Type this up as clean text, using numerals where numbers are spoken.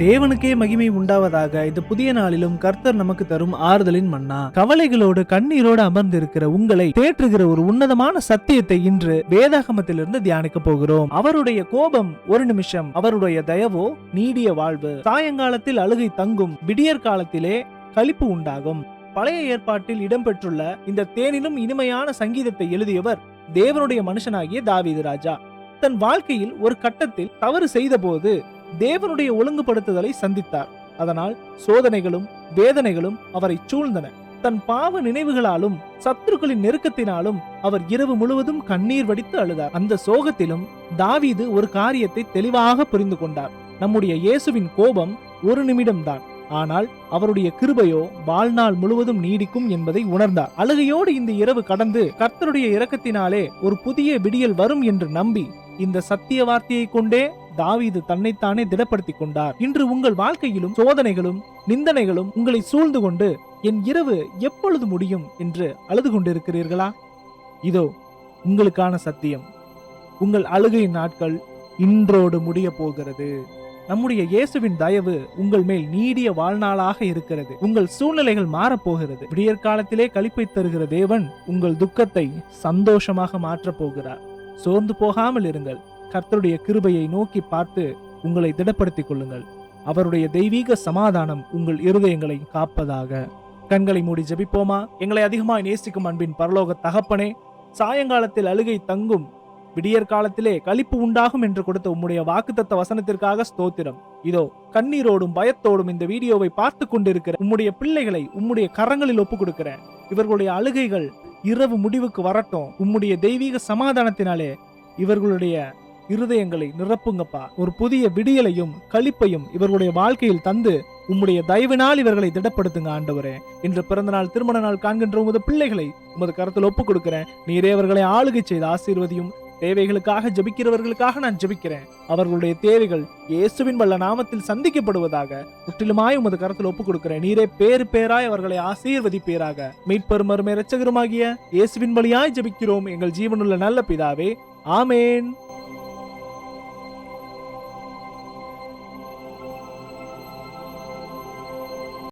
தேவனுக்கே மகிமை உண்டாவதாக. இந்த புதிய நாளிலும் கர்த்தர் நமக்கு தரும் ஆறுதலின் மன்னா. கவலைகளோடு கண்ணீரோடு அமர்ந்திருக்கிற உங்களை தேற்றுகிற ஒரு உன்னதமான சத்தியத்தை இன்று வேதாகமத்திலிருந்து தியானிக்க போகிறோம். அவருடைய கோபம் ஒரு நிமிஷம், அவருடைய தயவோ நீடிய வாழ்வு. சாயங்காலத்தில் அழுகை தங்கும், விடியற் காலத்திலே களிப்பு உண்டாகும். பழைய ஏற்பாட்டில் இடம்பெற்றுள்ள இந்த தேனிலும் இனிமையான சங்கீதத்தை எழுதியவர் தேவனுடைய மனுஷனாகிய தாவீது ராஜா. தன் வாழ்க்கையில் ஒரு கட்டத்தில் தவறு செய்த போது தேவனுடைய ஒழுங்குபடுத்துதலை சந்தித்தார். அதனால் சோதனைகளும் வேதனைகளும் அவரை சூழ்ந்தன. தன் பாவ நினைவுகளாலும் சத்துருக்களின் நெருக்கத்தினாலும் அவர் இரவு முழுவதும் கண்ணீர் வடித்து அழுதார். அந்த சோகத்திலும் தாவீது ஒரு காரியத்தை தெளிவாக புரிந்து கொண்டார். நம்முடைய இயேசுவின் கோபம் ஒரு நிமிடம்தான், ஆனால் அவருடைய கிருபையோ வாழ்நாள் முழுவதும் நீடிக்கும் என்பதை உணர்ந்தார். அழுகையோடு இந்த இரவு கடந்து கர்த்தருடைய இரக்கத்தினாலே ஒரு புதிய விடியல் வரும் என்று நம்பி இந்த சத்திய வார்த்தையை கொண்டே தாவீது தன்னைத்தானே திடப்படுத்திக் கொண்டார். இன்று உங்கள் வாழ்க்கையிலும் சோதனைகளும் நிந்தனைகளும் உங்களை சூழ்ந்து கொண்டு என் இரவு எப்பொழுது முடியும் என்று அழுது கொண்டிருக்கிறீர்களா? இதோ உங்களுக்கான சத்தியம். உங்கள் அழுகை நாட்கள் இன்றோடு முடிய போகிறது. நம்முடைய இயேசுவின் தயவு உங்கள் மேல் நீடிய வாழ்நாளாக இருக்கிறது. உங்கள் சூழ்நிலைகள் மாறப்போகிறது. விடியற் காலத்திலே களிப்பை தருகிற தேவன் உங்கள் துக்கத்தை சந்தோஷமாக மாற்றப் போகிறார். சோர்ந்து போகாமல் இருங்கள். கர்த்தருடைய கிருபையை நோக்கி பார்த்து உங்களை திடப்படுத்திக் கொள்ளுங்கள். அவருடைய தெய்வீக சமாதானம் உங்கள் இருதயங்களை காப்பதாக. கண்களை மூடி ஜெபிப்போமா? எங்களை அதிகமாய் நேசிக்கும் அன்பின் பரலோக தகப்பனே, சாயங்காலத்தில் அழுகை தங்கும், விடியற் காலத்திலே களிப்பு உண்டாகும் என்று கொடுத்த உம்முடைய வாக்குத்தத்த வசனத்திற்காக ஸ்தோத்திரம். இதோ கண்ணீரோடும் பயத்தோடும் இந்த வீடியோவை பார்த்து கொண்டிருக்கிற உம்முடைய பிள்ளைகளை உம்முடைய கரங்களில் ஒப்பு கொடுக்கிறேன். இவர்களுடைய அழுகைகள் இரவு முடிவுக்கு வரட்டும். உம்முடைய தெய்வீக சமாதானத்தினாலே இவர்களுடைய இருதயங்களை நிரப்புங்கப்பா. ஒரு புதிய விடியலையும் களிப்பையும் இவர்களுடைய வாழ்க்கையில் தந்து உம்முடைய தயவினால் இவர்களை திடப்படுத்துங்க ஆண்டவரே. இன்று பிறந்த நாள் திருமண நாள் காண்கின்ற உமது பிள்ளைகளை உமது கருத்தில் ஒப்புக் கொடுக்கிறேன். நீரே அவர்களை ஆளுகை செய்து ஆசீர்வதியும். தேவைகளுக்காக ஜெபிக்கிறவர்களுக்காக நான் ஜெபிக்கிறேன். அவர்களுடைய தேவைகள் இயேசுவின் வல்ல நாமத்தில் சந்திக்கப்படுவதாக முற்றிலுமாய் உமது கருத்தில் ஒப்புக் கொடுக்கிறேன். நீரே பேரு பேராய் அவர்களை ஆசீர்வதிப்பீராக. மீட்பெரும் அருமை இரட்சகருமாகிய இயேசுவின் வழியாய் ஜெபிக்கிறோம் எங்கள் ஜீவனுள்ள நல்ல பிதாவே, ஆமேன்.